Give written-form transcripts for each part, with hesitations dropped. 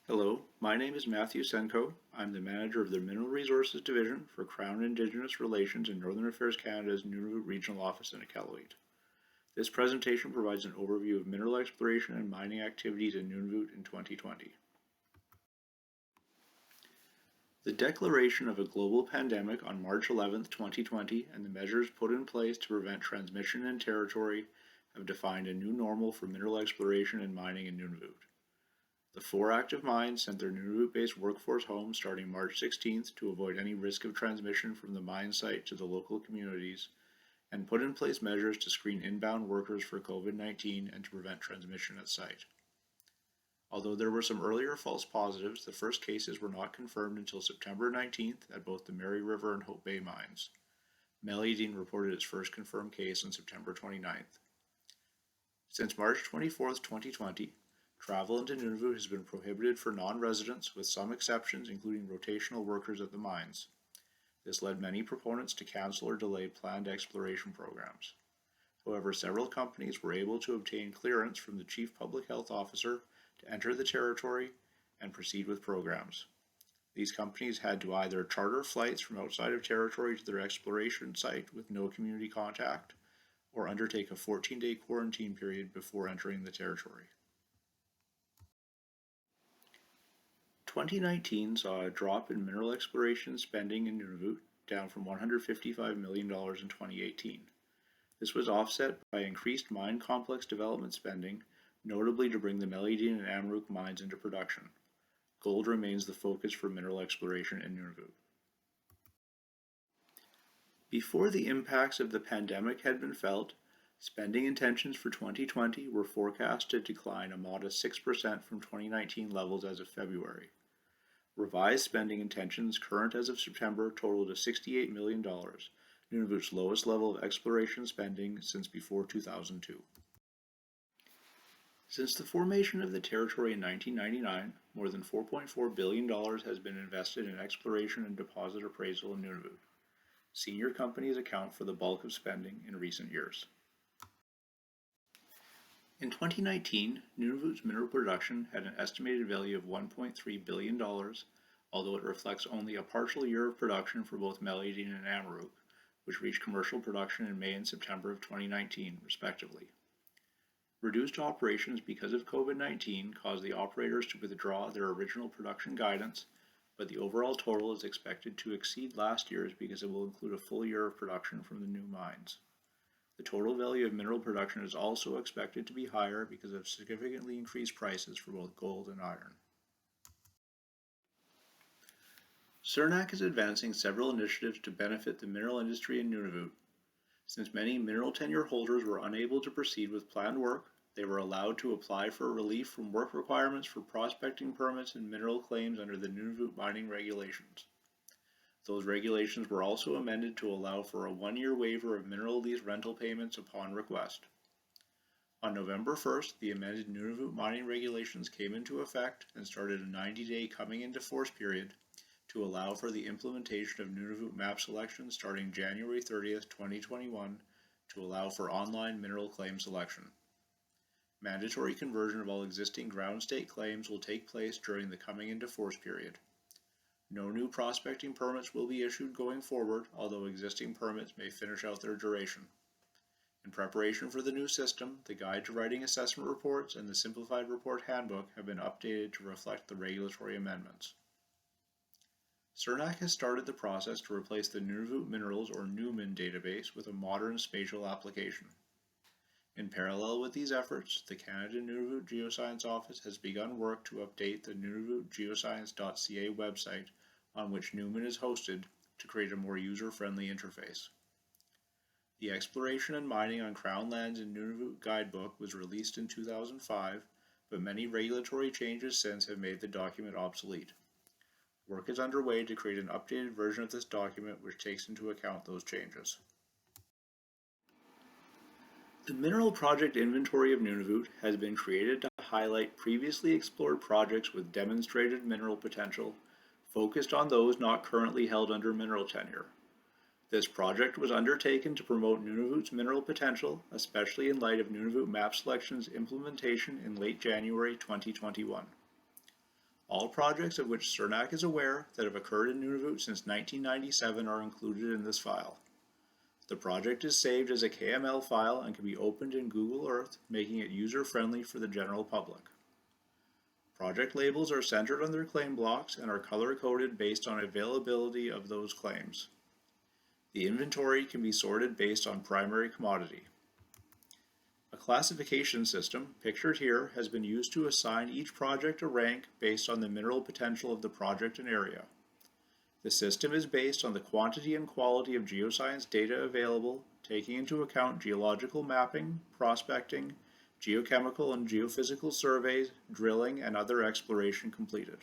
Hello, my name is Matthew Senkow. I'm the manager of the Mineral Resources Division for Crown Indigenous Relations in Northern Affairs Canada's Nunavut Regional Office in Iqaluit. This presentation provides an overview of mineral exploration and mining activities in Nunavut in 2020. The declaration of a global pandemic on March 11, 2020, and the measures put in place to prevent transmission in territory have defined a new normal for mineral exploration and mining in Nunavut. The 4 active mines sent their Nunavut-based workforce home starting March 16th to avoid any risk of transmission from the mine site to the local communities, and put in place measures to screen inbound workers for COVID-19 and to prevent transmission at site. Although there were some earlier false positives, the first cases were not confirmed until September 19th at both the Mary River and Hope Bay mines. Meliadine reported its first confirmed case on September 29th. Since March 24th, 2020, travel into Nunavut has been prohibited for non-residents, with some exceptions including rotational workers at the mines. This led many proponents to cancel or delay planned exploration programs. However, several companies were able to obtain clearance from the Chief Public Health Officer to enter the territory and proceed with programs. These companies had to either charter flights from outside of territory to their exploration site with no community contact, or undertake a 14-day quarantine period before entering the territory. 2019 saw a drop in mineral exploration spending in Nunavut, down from $155 million in 2018. This was offset by increased mine complex development spending, notably to bring the Meliadine and Amaruq mines into production. Gold remains the focus for mineral exploration in Nunavut. Before the impacts of the pandemic had been felt, spending intentions for 2020 were forecast to decline a modest 6% from 2019 levels as of February. Revised spending intentions current as of September totaled to $68 million, Nunavut's lowest level of exploration spending since before 2002. Since the formation of the territory in 1999, more than $4.4 billion has been invested in exploration and deposit appraisal in Nunavut. Senior companies account for the bulk of spending in recent years. In 2019, Nunavut's mineral production had an estimated value of $1.3 billion, although it reflects only a partial year of production for both Meliadine and Amaruq, which reached commercial production in May and September of 2019, respectively. Reduced operations because of COVID-19 caused the operators to withdraw their original production guidance, but the overall total is expected to exceed last year's because it will include a full year of production from the new mines. The total value of mineral production is also expected to be higher because of significantly increased prices for both gold and iron. CIRNAC is advancing several initiatives to benefit the mineral industry in Nunavut. Since many mineral tenure holders were unable to proceed with planned work, they were allowed to apply for relief from work requirements for prospecting permits and mineral claims under the Nunavut mining regulations. Those regulations were also amended to allow for a 1-year waiver of mineral lease rental payments upon request. On November 1st, the amended Nunavut mining regulations came into effect and started a 90-day coming into force period to allow for the implementation of Nunavut Map Selection starting January 30th, 2021 to allow for online mineral claim selection. Mandatory conversion of all existing ground state claims will take place during the coming into force period. No new prospecting permits will be issued going forward, although existing permits may finish out their duration. In preparation for the new system, the Guide to Writing Assessment Reports and the Simplified Report Handbook have been updated to reflect the regulatory amendments. CIRNAC has started the process to replace the Nunavut Minerals or NUMIN database with a modern spatial application. In parallel with these efforts, the Canada Nunavut Geoscience Office has begun work to update the Nunavut Geoscience.ca website on which NUMIN is hosted to create a more user-friendly interface. The Exploration and Mining on Crown Lands in Nunavut Guidebook was released in 2005, but many regulatory changes since have made the document obsolete. Work is underway to create an updated version of this document which takes into account those changes. The Mineral Project Inventory of Nunavut has been created to highlight previously explored projects with demonstrated mineral potential, focused on those not currently held under mineral tenure. This project was undertaken to promote Nunavut's mineral potential, especially in light of Nunavut Map Selection's implementation in late January 2021. All projects of which CIRNAC is aware that have occurred in Nunavut since 1997 are included in this file. The project is saved as a KML file and can be opened in Google Earth, making it user-friendly for the general public. Project labels are centered on their claim blocks and are color-coded based on availability of those claims. The inventory can be sorted based on primary commodity. A classification system, pictured here, has been used to assign each project a rank based on the mineral potential of the project and area. The system is based on the quantity and quality of geoscience data available, taking into account geological mapping, prospecting, geochemical and geophysical surveys, drilling, and other exploration completed.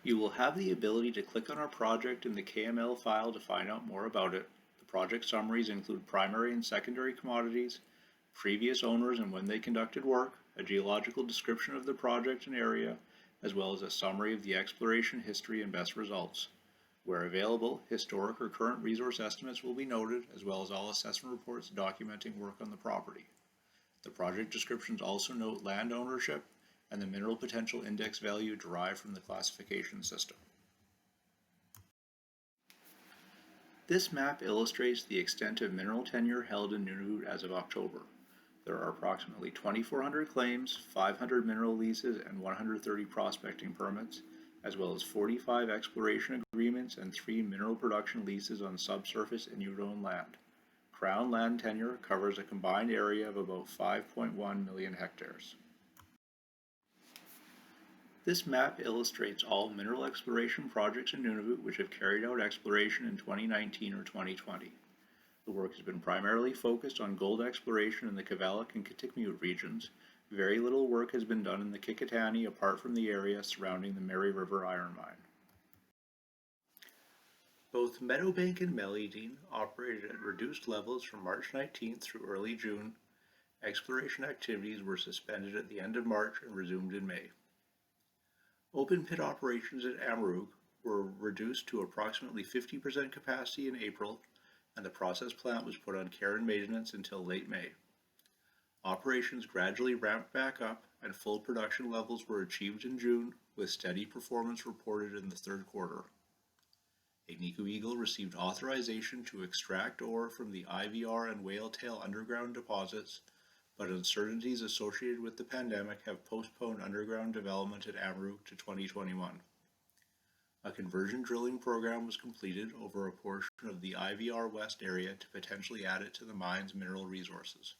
You will have the ability to click on our project in the KML file to find out more about it. The project summaries include primary and secondary commodities, previous owners and when they conducted work, a geological description of the project and area, as well as a summary of the exploration history and best results. Where available, historic or current resource estimates will be noted, as well as all assessment reports documenting work on the property. The project descriptions also note land ownership and the mineral potential index value derived from the classification system. This map illustrates the extent of mineral tenure held in Nunavut as of October. There are approximately 2,400 claims, 500 mineral leases, and 130 prospecting permits, as well as 45 exploration agreements and 3 mineral production leases on subsurface Inuit-owned land. Crown land tenure covers a combined area of about 5.1 million hectares. This map illustrates all mineral exploration projects in Nunavut which have carried out exploration in 2019 or 2020. The work has been primarily focused on gold exploration in the Kivalliq and Kitikmeot regions. Very little work has been done in the Kikitani apart from the area surrounding the Mary River iron mine. Both Meadowbank and Meliadine operated at reduced levels from March 19th through early June. Exploration activities were suspended at the end of March and resumed in May. Open pit operations at Amaroq were reduced to approximately 50% capacity in April, and the process plant was put on care and maintenance until late May. Operations gradually ramped back up and full production levels were achieved in June, with steady performance reported in the third quarter. Agnico Eagle received authorization to extract ore from the IVR and Whaletail underground deposits, but uncertainties associated with the pandemic have postponed underground development at Amaroq to 2021. A conversion drilling program was completed over a portion of the IVR West area to potentially add it to the mine's mineral resources.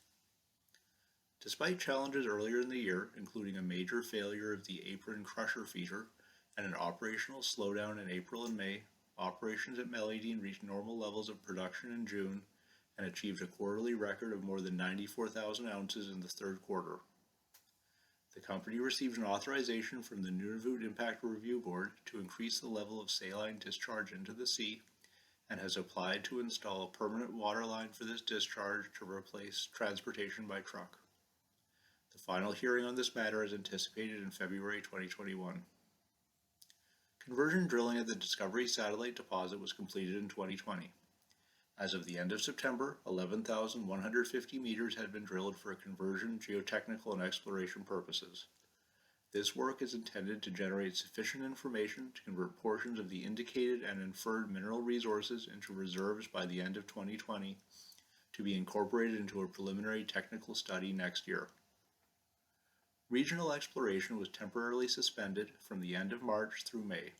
Despite challenges earlier in the year, including a major failure of the apron crusher feeder and an operational slowdown in April and May, operations at Meliadine reached normal levels of production in June and achieved a quarterly record of more than 94,000 ounces in the third quarter. The company received an authorization from the Nunavut Impact Review Board to increase the level of saline discharge into the sea and has applied to install a permanent water line for this discharge to replace transportation by truck. The final hearing on this matter is anticipated in February 2021. Conversion drilling at the Discovery Satellite Deposit was completed in 2020. As of the end of September, 11,150 meters had been drilled for conversion, geotechnical, and exploration purposes. This work is intended to generate sufficient information to convert portions of the indicated and inferred mineral resources into reserves by the end of 2020 to be incorporated into a preliminary technical study next year. Regional exploration was temporarily suspended from the end of March through May.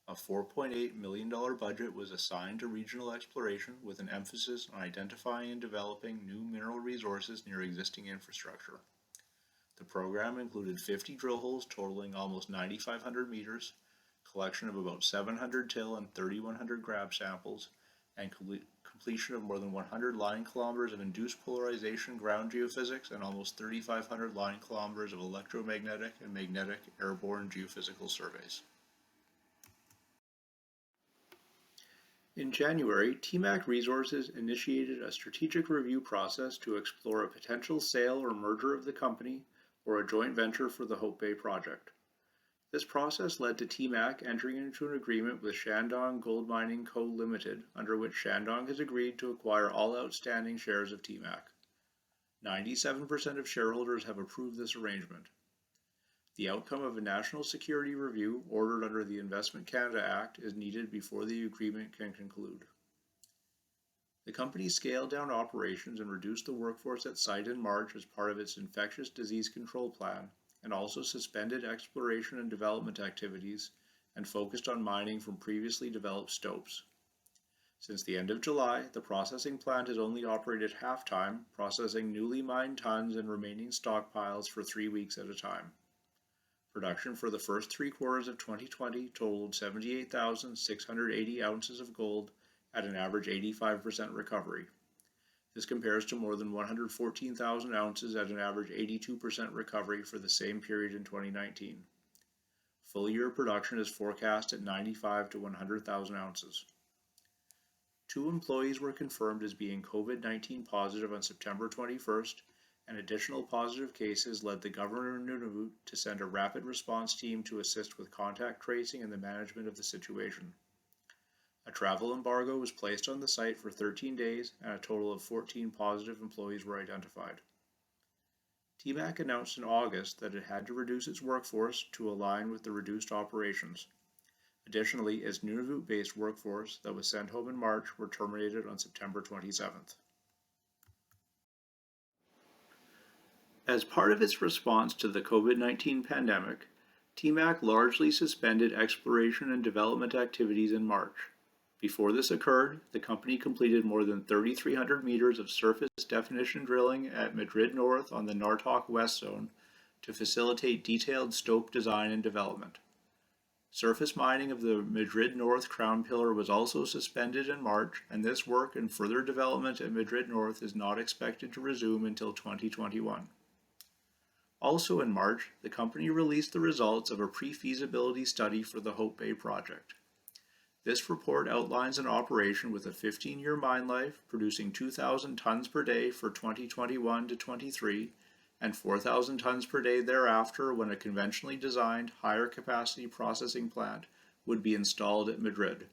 A $4.8 million budget was assigned to regional exploration with an emphasis on identifying and developing new mineral resources near existing infrastructure. The program included 50 drill holes totaling almost 9,500 meters, collection of about 700 till and 3,100 grab samples, and completion of more than 100 line kilometers of induced polarization ground geophysics and almost 3,500 line kilometers of electromagnetic and magnetic airborne geophysical surveys. In January, TMAC Resources initiated a strategic review process to explore a potential sale or merger of the company or a joint venture for the Hope Bay project. This process led to TMAC entering into an agreement with Shandong Gold Mining Co. Limited, under which Shandong has agreed to acquire all outstanding shares of TMAC. 97% of shareholders have approved this arrangement. The outcome of a national security review ordered under the Investment Canada Act is needed before the agreement can conclude. The company scaled down operations and reduced the workforce at site in March as part of its infectious disease control plan, and also suspended exploration and development activities and focused on mining from previously developed stopes. Since the end of July, the processing plant has only operated half-time, processing newly mined tons and remaining stockpiles for 3 weeks at a time. Production for the first 3 quarters of 2020 totaled 78,680 ounces of gold at an average 85% recovery. This compares to more than 114,000 ounces at an average 82% recovery for the same period in 2019. Full year production is forecast at 95 to 100,000 ounces. 2 employees were confirmed as being COVID-19 positive on September 21st, and additional positive cases led the governor of Nunavut to send a rapid response team to assist with contact tracing and the management of the situation. A travel embargo was placed on the site for 13 days, and a total of 14 positive employees were identified. TMAC announced in August that it had to reduce its workforce to align with the reduced operations. Additionally, its Nunavut-based workforce that was sent home in March were terminated on September 27th. As part of its response to the COVID-19 pandemic, TMAC largely suspended exploration and development activities in March. Before this occurred, the company completed more than 3,300 meters of surface definition drilling at Madrid North on the Nartok West Zone to facilitate detailed stope design and development. Surface mining of the Madrid North Crown Pillar was also suspended in March, and this work and further development at Madrid North is not expected to resume until 2021. Also in March, the company released the results of a pre-feasibility study for the Hope Bay project. This report outlines an operation with a 15-year mine life, producing 2,000 tons per day for 2021 to 23, and 4,000 tons per day thereafter when a conventionally designed, higher capacity processing plant would be installed at Madrid.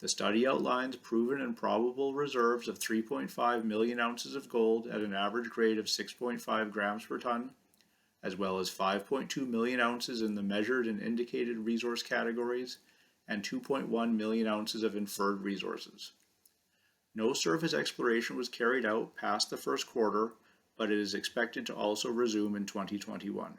The study outlines proven and probable reserves of 3.5 million ounces of gold at an average grade of 6.5 grams per ton, as well as 5.2 million ounces in the measured and indicated resource categories, and 2.1 million ounces of inferred resources. No surface exploration was carried out past the first quarter, but it is expected to also resume in 2021.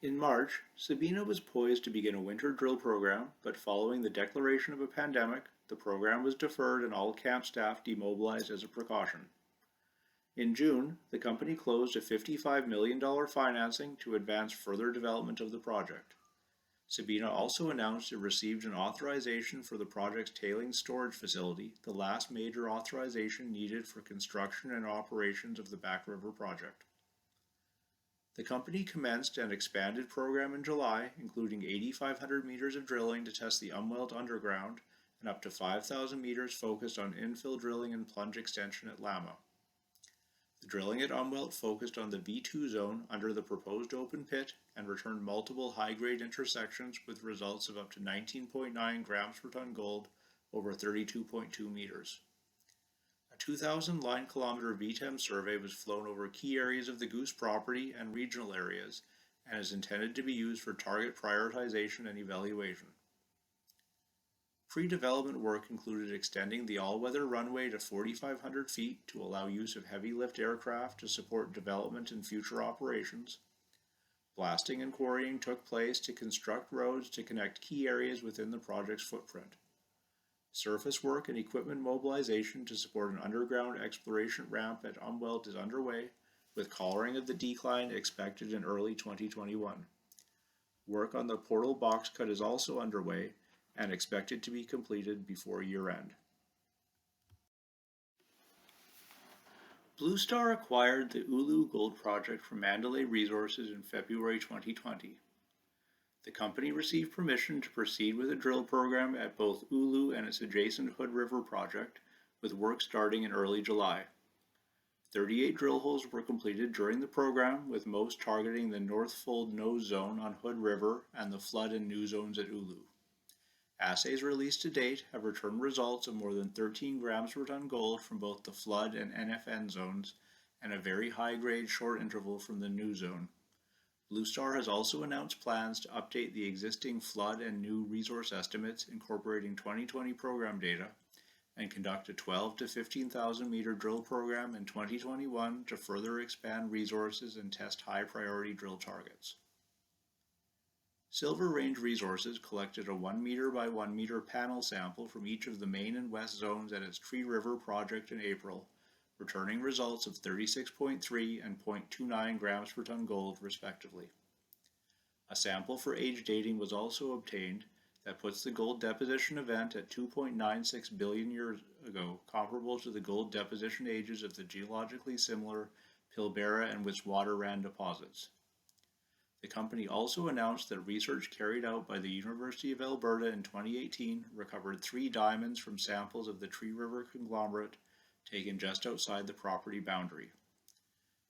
In March, Sabina was poised to begin a winter drill program, but following the declaration of a pandemic, the program was deferred and all camp staff demobilized as a precaution. In June, the company closed a $55 million financing to advance further development of the project. Sabina also announced it received an authorization for the project's tailings storage facility, the last major authorization needed for construction and operations of the Back River project. The company commenced an expanded program in July, including 8,500 meters of drilling to test the Umwelt underground and up to 5,000 meters focused on infill drilling and plunge extension at Lama. The drilling at Umwelt focused on the V2 zone under the proposed open pit and returned multiple high-grade intersections with results of up to 19.9 grams per ton gold over 32.2 meters. A 2,000 line kilometer VTEM survey was flown over key areas of the Goose property and regional areas and is intended to be used for target prioritization and evaluation. Pre-development work included extending the all-weather runway to 4,500 feet to allow use of heavy-lift aircraft to support development and future operations. Blasting and quarrying took place to construct roads to connect key areas within the project's footprint. Surface work and equipment mobilization to support an underground exploration ramp at Umwelt is underway, with collaring of the decline expected in early 2021. Work on the portal box cut is also underway, and expected to be completed before year-end. Blue Star acquired the Ulu gold project from Mandalay Resources in February 2020. The company received permission to proceed with a drill program at both Ulu and its adjacent Hood River project, with work starting in early July. 38 drill holes were completed during the program, with most targeting the North Fold Nose Zone on Hood River and the Flood and Gnu Zones at Ulu. Assays released to date have returned results of more than 13 grams per ton gold from both the Flood and NFN zones and a very high-grade short interval from the Gnu Zone. Blue Star has also announced plans to update the existing flood and new resource estimates incorporating 2020 program data and conduct a 12 to 15,000 meter drill program in 2021 to further expand resources and test high-priority drill targets. Silver Range Resources collected a 1 meter by 1 meter panel sample from each of the main and west zones at its Tree River project in April, returning results of 36.3 and 0.29 grams per ton gold, respectively. A sample for age dating was also obtained that puts the gold deposition event at 2.96 billion years ago, comparable to the gold deposition ages of the geologically similar Pilbara and Wisswateran deposits. The company also announced that research carried out by the University of Alberta in 2018 recovered 3 diamonds from samples of the Tree River conglomerate taken just outside the property boundary.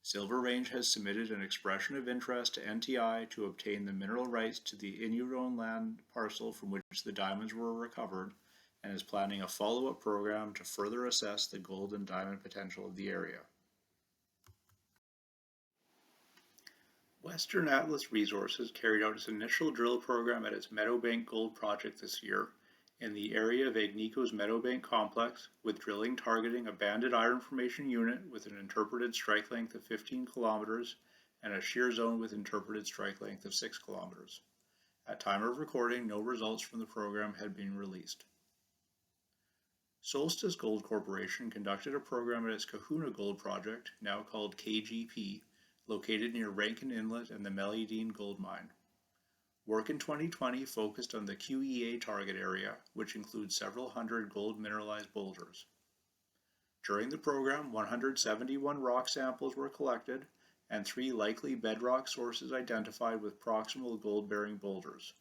Silver Range has submitted an expression of interest to NTI to obtain the mineral rights to the Inuit-owned land parcel from which the diamonds were recovered and is planning a follow-up program to further assess the gold and diamond potential of the area. Western Atlas Resources carried out its initial drill program at its Meadowbank Gold project this year in the area of Agnico's Meadowbank complex, with drilling targeting a banded iron formation unit with an interpreted strike length of 15 kilometers and a shear zone with interpreted strike length of 6 kilometers. At time of recording, no results from the program had been released. Solstice Gold Corporation conducted a program at its Kahuna Gold project, now called KGP, located near Rankin Inlet and the Meliadine Gold Mine. Work in 2020 focused on the QEA target area, which includes several hundred gold mineralized boulders. During the program, 171 rock samples were collected and 3 likely bedrock sources identified with proximal gold-bearing boulders.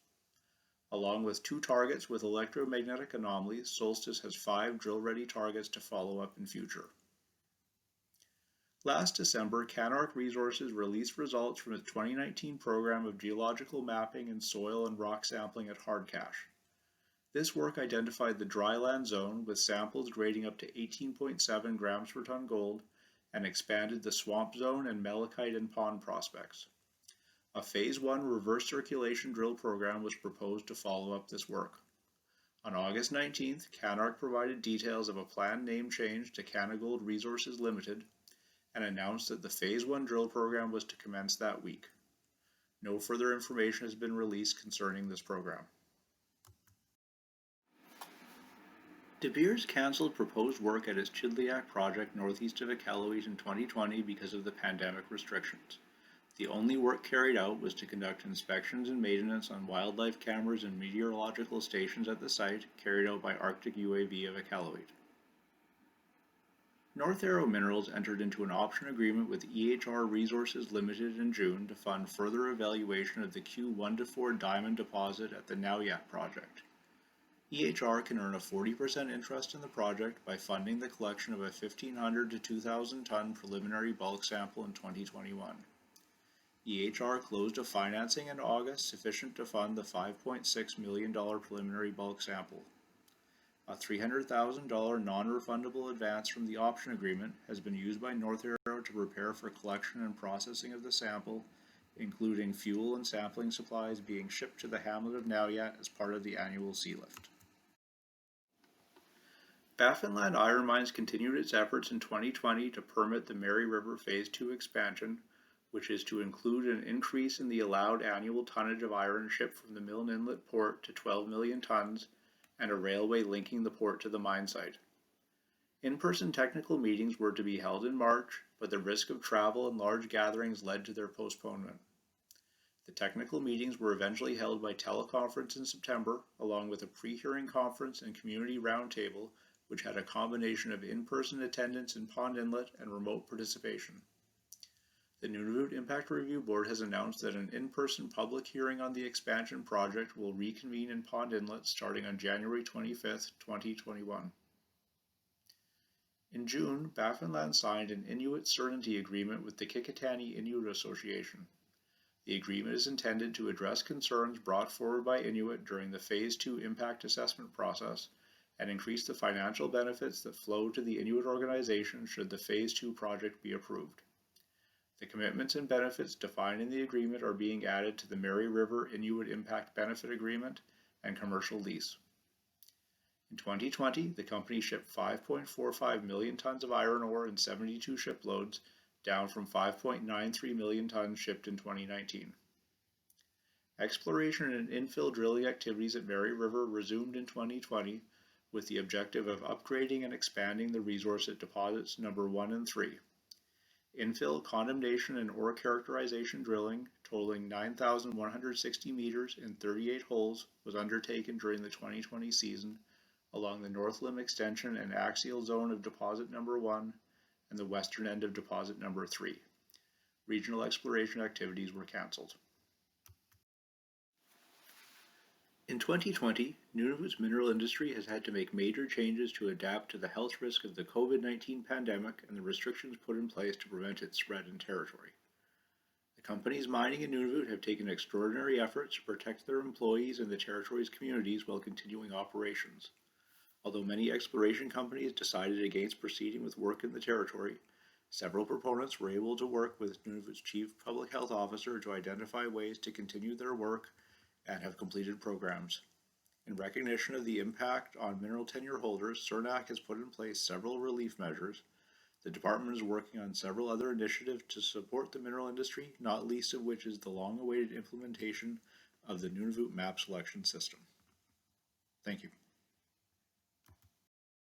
Along with 2 targets with electromagnetic anomalies, Solstice has 5 drill-ready targets to follow up in future. Last December, CIRNAC Resources released results from its 2019 program of geological mapping and soil and rock sampling at Hardcache. This work identified the dryland zone with samples grading up to 18.7 grams per ton gold and expanded the swamp zone and malachite and pond prospects. A Phase 1 reverse circulation drill program was proposed to follow up this work. On August 19th, CIRNAC provided details of a planned name change to Canagold Resources Limited and announced that the Phase 1 drill program was to commence that week. No further information has been released concerning this program. De Beers cancelled proposed work at its Chidliak project northeast of Iqaluit in 2020 because of the pandemic restrictions. The only work carried out was to conduct inspections and maintenance on wildlife cameras and meteorological stations at the site, carried out by Arctic UAV of Iqaluit. North Arrow Minerals entered into an option agreement with EHR Resources Limited in June to fund further evaluation of the Q1-4 diamond deposit at the Nauyat project. EHR can earn a 40% interest in the project by funding the collection of a 1,500 to 2,000 ton preliminary bulk sample in 2021. EHR closed a financing in August sufficient to fund the $5.6 million preliminary bulk sample. A $300,000 non-refundable advance from the option agreement has been used by North Arrow to prepare for collection and processing of the sample, including fuel and sampling supplies being shipped to the hamlet of Nauyat as part of the annual sea lift. Baffinland Iron Mines continued its efforts in 2020 to permit the Mary River Phase 2 expansion, which is to include an increase in the allowed annual tonnage of iron shipped from the Milne Inlet port to 12 million tons, and a railway linking the port to the mine site. In-person technical meetings were to be held in March, but the risk of travel and large gatherings led to their postponement. The technical meetings were eventually held by teleconference in September, along with a pre-hearing conference and community roundtable, which had a combination of in-person attendance in Pond Inlet and remote participation. The Nunavut Impact Review Board has announced that an in-person public hearing on the expansion project will reconvene in Pond Inlet starting on January 25, 2021. In June, Baffinland signed an Inuit Certainty Agreement with the Kikitani Inuit Association. The agreement is intended to address concerns brought forward by Inuit during the Phase 2 impact assessment process and increase the financial benefits that flow to the Inuit organization should the Phase 2 project be approved. The commitments and benefits defined in the agreement are being added to the Mary River Inuit Impact Benefit Agreement and commercial lease. In 2020, the company shipped 5.45 million tons of iron ore in 72 shiploads, down from 5.93 million tons shipped in 2019. Exploration and infill drilling activities at Mary River resumed in 2020 with the objective of upgrading and expanding the resource at deposits number 1 and 3. Infill, condemnation, and ore characterization drilling, totaling 9,160 meters in 38 holes, was undertaken during the 2020 season along the north limb extension and axial zone of deposit number 1 and the western end of deposit number 3. Regional exploration activities were cancelled. In 2020, Nunavut's mineral industry has had to make major changes to adapt to the health risk of the COVID-19 pandemic and the restrictions put in place to prevent its spread in territory. The companies mining in Nunavut have taken extraordinary efforts to protect their employees and the territory's communities while continuing operations. Although many exploration companies decided against proceeding with work in the territory, several proponents were able to work with Nunavut's Chief Public Health Officer to identify ways to continue their work and have completed programs. In recognition of the impact on mineral tenure holders, CIRNAC has put in place several relief measures. The department is working on several other initiatives to support the mineral industry, not least of which is the long-awaited implementation of the Nunavut Map Selection system. Thank you.